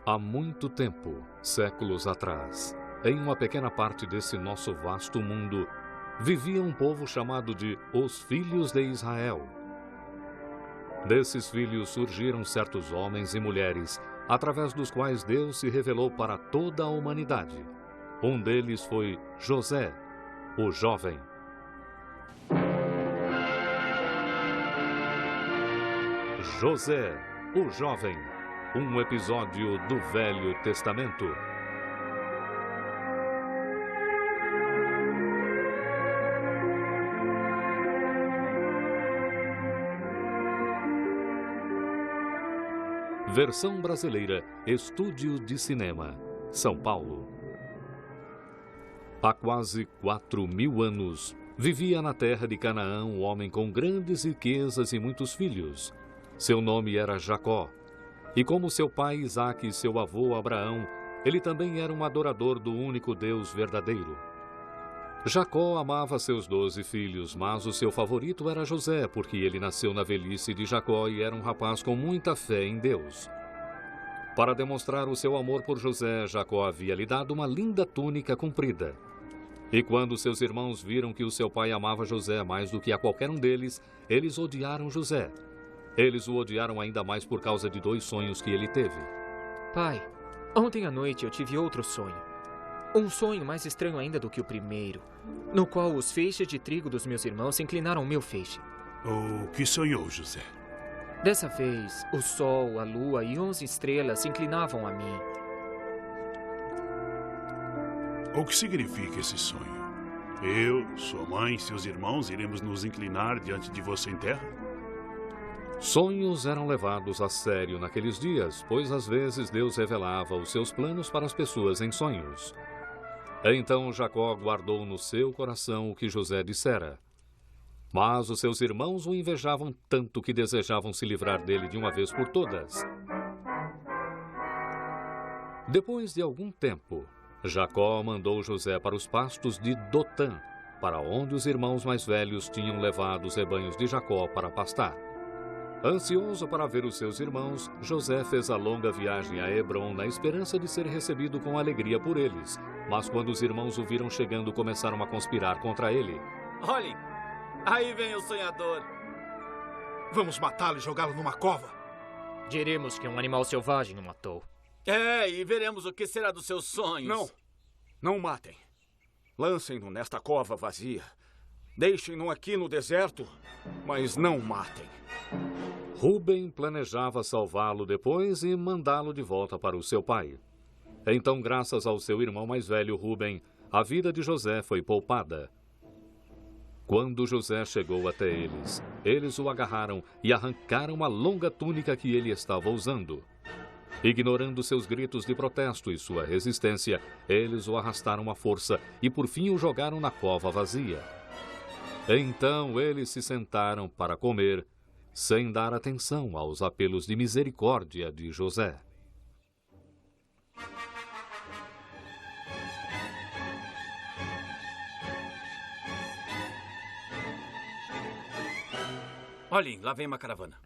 Há muito tempo, séculos atrás, em uma pequena parte desse nosso vasto mundo, vivia um povo chamado de os Filhos de Israel. Desses filhos surgiram certos homens e mulheres, através dos quais Deus se revelou para toda a humanidade. Um deles foi José, o jovem. José, o jovem. Um episódio do Velho Testamento. Versão brasileira, Estúdio de Cinema, São Paulo. Há quase 4.000 anos, vivia na terra de Canaã um homem com grandes riquezas e muitos filhos. Seu nome era Jacó. E como seu pai Isaque e seu avô Abraão, ele também era um adorador do único Deus verdadeiro. Jacó amava seus 12 filhos, mas o seu favorito era José, porque ele nasceu na velhice de Jacó e era um rapaz com muita fé em Deus. Para demonstrar o seu amor por José, Jacó havia lhe dado uma linda túnica comprida. E quando seus irmãos viram que o seu pai amava José mais do que a qualquer um deles, eles odiaram José. Eles o odiaram ainda mais por causa de 2 sonhos que ele teve. Pai, ontem à noite eu tive outro sonho. Um sonho mais estranho ainda do que o primeiro, no qual os feixes de trigo dos meus irmãos se inclinaram ao meu feixe. O que sonhou, José? Dessa vez, o sol, a lua e 11 estrelas se inclinavam a mim. O que significa esse sonho? Eu, sua mãe, seus irmãos iremos nos inclinar diante de você em terra? Sonhos eram levados a sério naqueles dias, pois às vezes Deus revelava os seus planos para as pessoas em sonhos. Então Jacó guardou no seu coração o que José dissera. Mas os seus irmãos o invejavam tanto que desejavam se livrar dele de uma vez por todas. Depois de algum tempo, Jacó mandou José para os pastos de Dotã, para onde os irmãos mais velhos tinham levado os rebanhos de Jacó para pastar. Ansioso para ver os seus irmãos, José fez a longa viagem a Hebrom na esperança de ser recebido com alegria por eles. Mas quando os irmãos o viram chegando, começaram a conspirar contra ele. Olhem, aí vem o sonhador. Vamos matá-lo e jogá-lo numa cova. Diremos que um animal selvagem o matou. E veremos o que será dos seus sonhos. Não o matem. Lancem-no nesta cova vazia. Deixem-no aqui no deserto, mas não o matem. Rúben planejava salvá-lo depois e mandá-lo de volta para o seu pai. Então, graças ao seu irmão mais velho, Rúben, a vida de José foi poupada. Quando José chegou até eles, eles o agarraram e arrancaram a longa túnica que ele estava usando. Ignorando seus gritos de protesto e sua resistência, eles o arrastaram à força e por fim o jogaram na cova vazia. Então eles se sentaram para comer, sem dar atenção aos apelos de misericórdia de José. Olhem, lá vem uma caravana.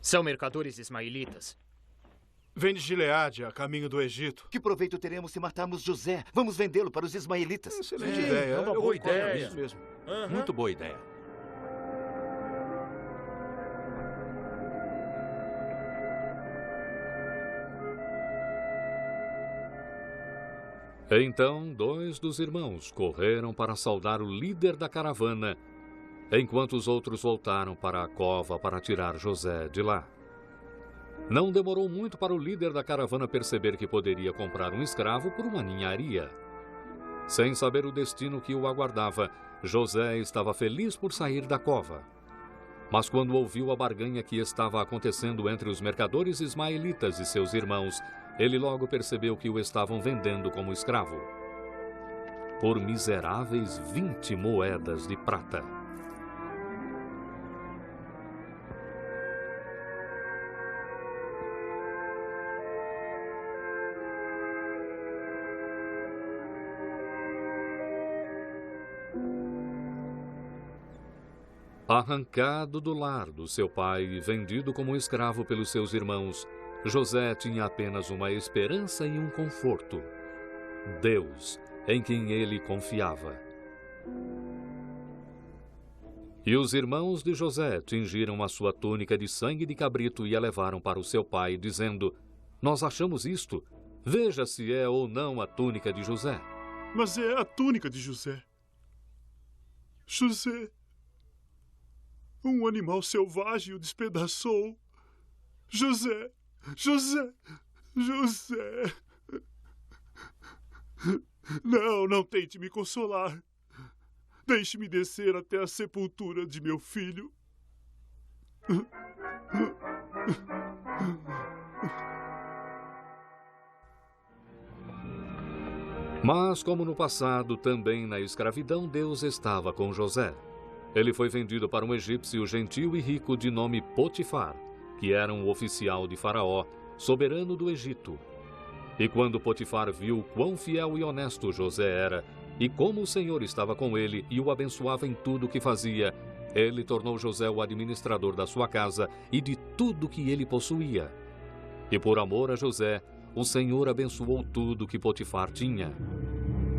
São mercadores ismaelitas. Vem de Gileade, a caminho do Egito. Que proveito teremos se matarmos José? Vamos vendê-lo para os ismaelitas. Excelente ideia. É uma boa ideia. Isso mesmo. Muito boa ideia. Então, 2 dos irmãos correram para saudar o líder da caravana, enquanto os outros voltaram para a cova para tirar José de lá. Não demorou muito para o líder da caravana perceber que poderia comprar um escravo por uma ninharia. Sem saber o destino que o aguardava, José estava feliz por sair da cova. Mas quando ouviu a barganha que estava acontecendo entre os mercadores ismaelitas e seus irmãos, ele logo percebeu que o estavam vendendo como escravo. Por miseráveis 20 moedas de prata. Arrancado do lar do seu pai e vendido como escravo pelos seus irmãos, José tinha apenas uma esperança e um conforto: Deus, em quem ele confiava. E os irmãos de José tingiram a sua túnica de sangue de cabrito e a levaram para o seu pai, dizendo: Nós achamos isto. Veja se é ou não a túnica de José. Mas é a túnica de José. José, um animal selvagem o despedaçou. José, José, José. Não tente me consolar. Deixe-me descer até a sepultura de meu filho. Mas, como no passado, também na escravidão, Deus estava com José. Ele foi vendido para um egípcio gentil e rico de nome Potifar, que era um oficial de Faraó, soberano do Egito. E quando Potifar viu quão fiel e honesto José era, e como o Senhor estava com ele e o abençoava em tudo o que fazia, ele tornou José o administrador da sua casa e de tudo que ele possuía. E por amor a José, o Senhor abençoou tudo que Potifar tinha.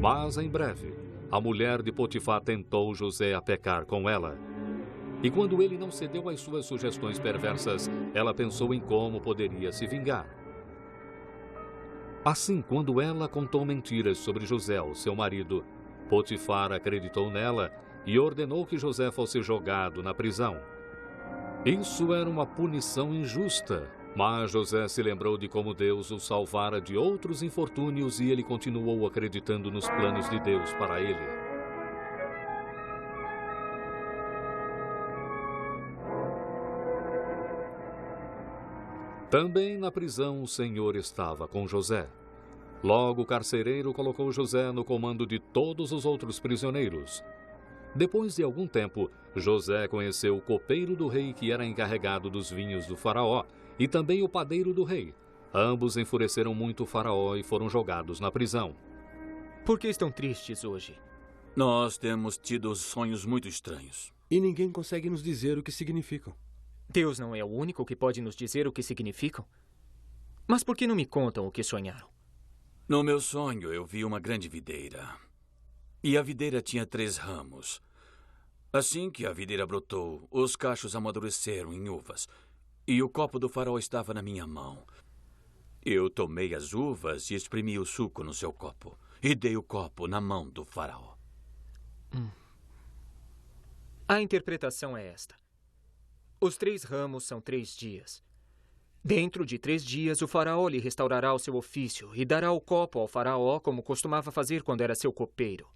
Mas, em breve, a mulher de Potifar tentou José a pecar com ela. E quando ele não cedeu às suas sugestões perversas, ela pensou em como poderia se vingar. Assim, quando ela contou mentiras sobre José, o seu marido, Potifar acreditou nela e ordenou que José fosse jogado na prisão. Isso era uma punição injusta. Mas José se lembrou de como Deus o salvara de outros infortúnios e ele continuou acreditando nos planos de Deus para ele. Também na prisão o Senhor estava com José. Logo o carcereiro colocou José no comando de todos os outros prisioneiros. Depois de algum tempo, José conheceu o copeiro do rei que era encarregado dos vinhos do faraó, e também o padeiro do rei. Ambos enfureceram muito o faraó e foram jogados na prisão. Por que estão tristes hoje? Nós temos tido sonhos muito estranhos. E ninguém consegue nos dizer o que significam. Deus não é o único que pode nos dizer o que significam? Mas por que não me contam o que sonharam? No meu sonho, eu vi uma grande videira. E a videira tinha 3 ramos. Assim que a videira brotou, os cachos amadureceram em uvas. E o copo do faraó estava na minha mão. Eu tomei as uvas e espremi o suco no seu copo. E dei o copo na mão do faraó. A interpretação é esta. Os 3 ramos são 3 dias. Dentro de 3 dias, o faraó lhe restaurará o seu ofício e dará o copo ao faraó como costumava fazer quando era seu copeiro.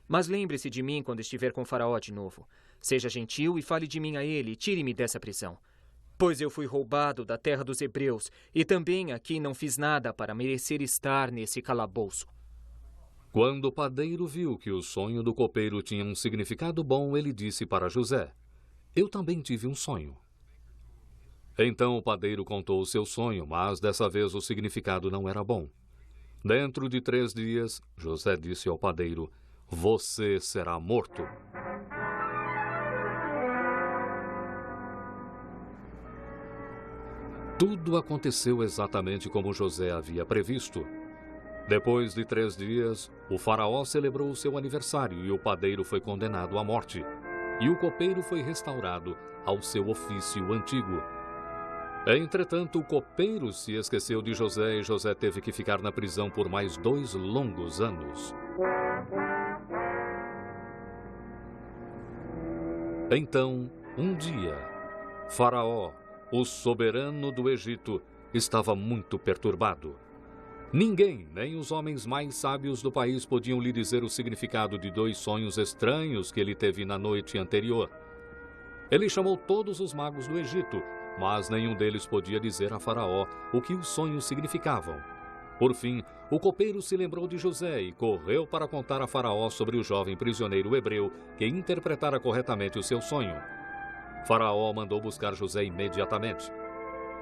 Mas lembre-se de mim quando estiver com o faraó de novo. Seja gentil e fale de mim a ele e tire-me dessa prisão. Pois eu fui roubado da terra dos hebreus e também aqui não fiz nada para merecer estar nesse calabouço. Quando o padeiro viu que o sonho do copeiro tinha um significado bom, ele disse para José: Eu também tive um sonho. Então o padeiro contou o seu sonho, mas dessa vez o significado não era bom. Dentro de 3 dias, José disse ao padeiro: Você será morto. Tudo aconteceu exatamente como José havia previsto. Depois de 3 dias, o faraó celebrou o seu aniversário e o padeiro foi condenado à morte. E o copeiro foi restaurado ao seu ofício antigo. Entretanto, o copeiro se esqueceu de José e José teve que ficar na prisão por mais 2 longos anos. Então, um dia, Faraó, o soberano do Egito, estava muito perturbado. Ninguém, nem os homens mais sábios do país, podiam lhe dizer o significado de 2 sonhos estranhos que ele teve na noite anterior. Ele chamou todos os magos do Egito, mas nenhum deles podia dizer a Faraó o que os sonhos significavam. Por fim, o copeiro se lembrou de José e correu para contar a Faraó sobre o jovem prisioneiro hebreu que interpretara corretamente o seu sonho. Faraó mandou buscar José imediatamente.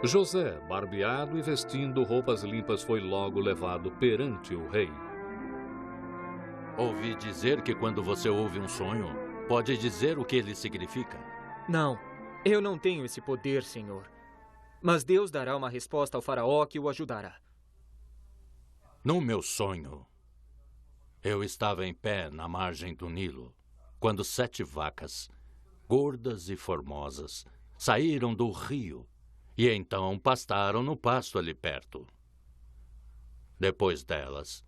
José, barbeado e vestindo roupas limpas, foi logo levado perante o rei. Ouvi dizer que quando você ouve um sonho, pode dizer o que ele significa? Não, eu não tenho esse poder, Senhor. Mas Deus dará uma resposta ao faraó que o ajudará. No meu sonho, eu estava em pé na margem do Nilo, quando 7 vacas, gordas e formosas, saíram do rio e então pastaram no pasto ali perto. Depois delas,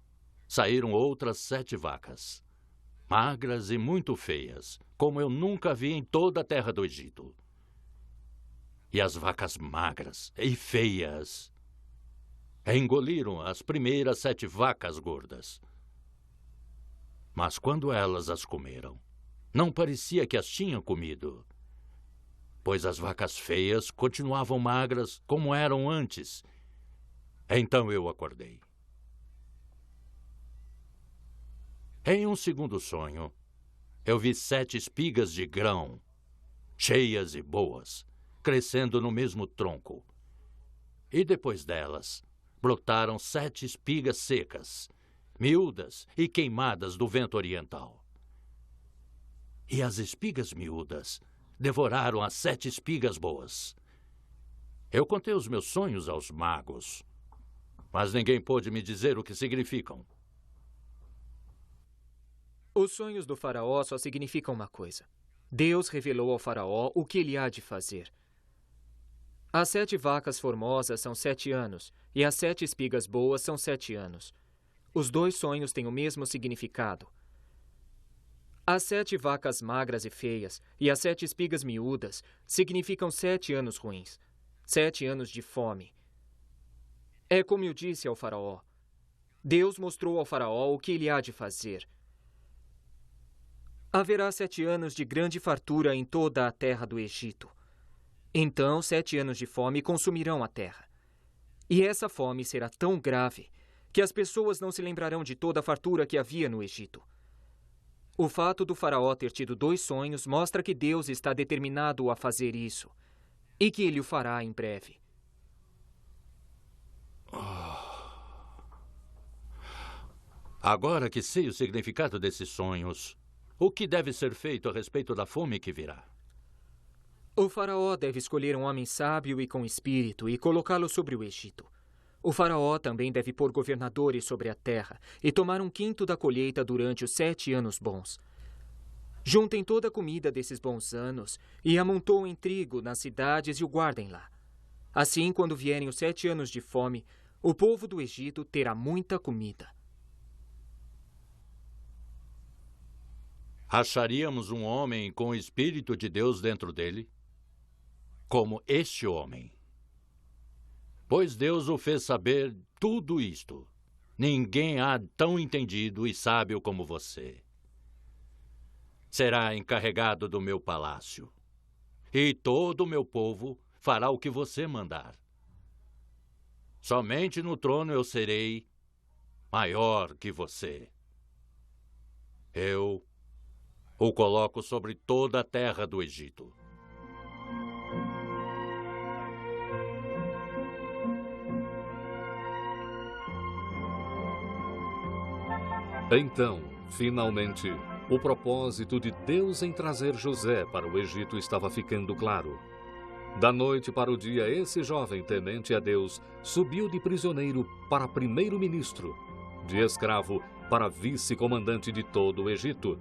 saíram outras 7 vacas, magras e muito feias, como eu nunca vi em toda a terra do Egito. E as vacas magras e feias engoliram as primeiras 7 vacas gordas. Mas quando elas as comeram, não parecia que as tinham comido, pois as vacas feias continuavam magras como eram antes. Então eu acordei. Em um segundo sonho, eu vi 7 espigas de grão, cheias e boas, crescendo no mesmo tronco. E depois delas, brotaram 7 espigas secas, miúdas e queimadas do vento oriental. E as espigas miúdas devoraram as 7 espigas boas. Eu contei os meus sonhos aos magos, mas ninguém pôde me dizer o que significam. Os sonhos do faraó só significam uma coisa. Deus revelou ao faraó o que ele há de fazer. As 7 vacas formosas são 7 anos, e as 7 espigas boas são 7 anos. Os 2 sonhos têm o mesmo significado. As 7 vacas magras e feias e as 7 espigas miúdas significam 7 anos ruins, 7 anos de fome. É como eu disse ao faraó. Deus mostrou ao faraó o que ele há de fazer. Haverá 7 anos de grande fartura em toda a terra do Egito. Então 7 anos de fome consumirão a terra. E essa fome será tão grave que as pessoas não se lembrarão de toda a fartura que havia no Egito. O fato do faraó ter tido 2 sonhos mostra que Deus está determinado a fazer isso e que ele o fará em breve. Agora que sei o significado desses sonhos, o que deve ser feito a respeito da fome que virá? O faraó deve escolher um homem sábio e com espírito e colocá-lo sobre o Egito. O faraó também deve pôr governadores sobre a terra e tomar 1/5 da colheita durante os 7 anos bons. Juntem toda a comida desses bons anos e amontoem trigo nas cidades e o guardem lá. Assim, quando vierem os 7 anos de fome, o povo do Egito terá muita comida. Acharíamos um homem com o Espírito de Deus dentro dele, como este homem. Pois Deus o fez saber tudo isto. Ninguém há tão entendido e sábio como você. Será encarregado do meu palácio, e todo o meu povo fará o que você mandar. Somente no trono eu serei maior que você. Eu o coloco sobre toda a terra do Egito. Então, finalmente, o propósito de Deus em trazer José para o Egito estava ficando claro. Da noite para o dia, esse jovem temente a Deus subiu de prisioneiro para primeiro-ministro, de escravo para vice-comandante de todo o Egito.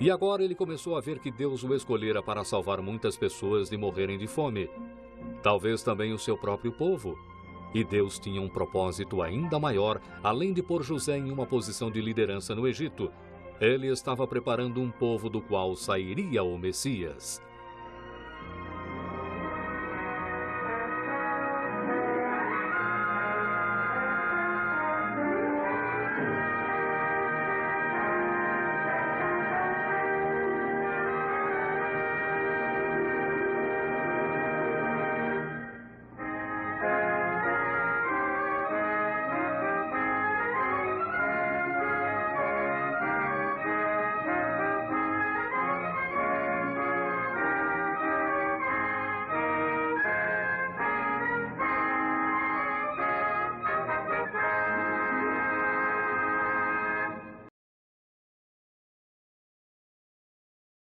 E agora ele começou a ver que Deus o escolhera para salvar muitas pessoas de morrerem de fome. Talvez também o seu próprio povo. E Deus tinha um propósito ainda maior, além de pôr José em uma posição de liderança no Egito. Ele estava preparando um povo do qual sairia o Messias.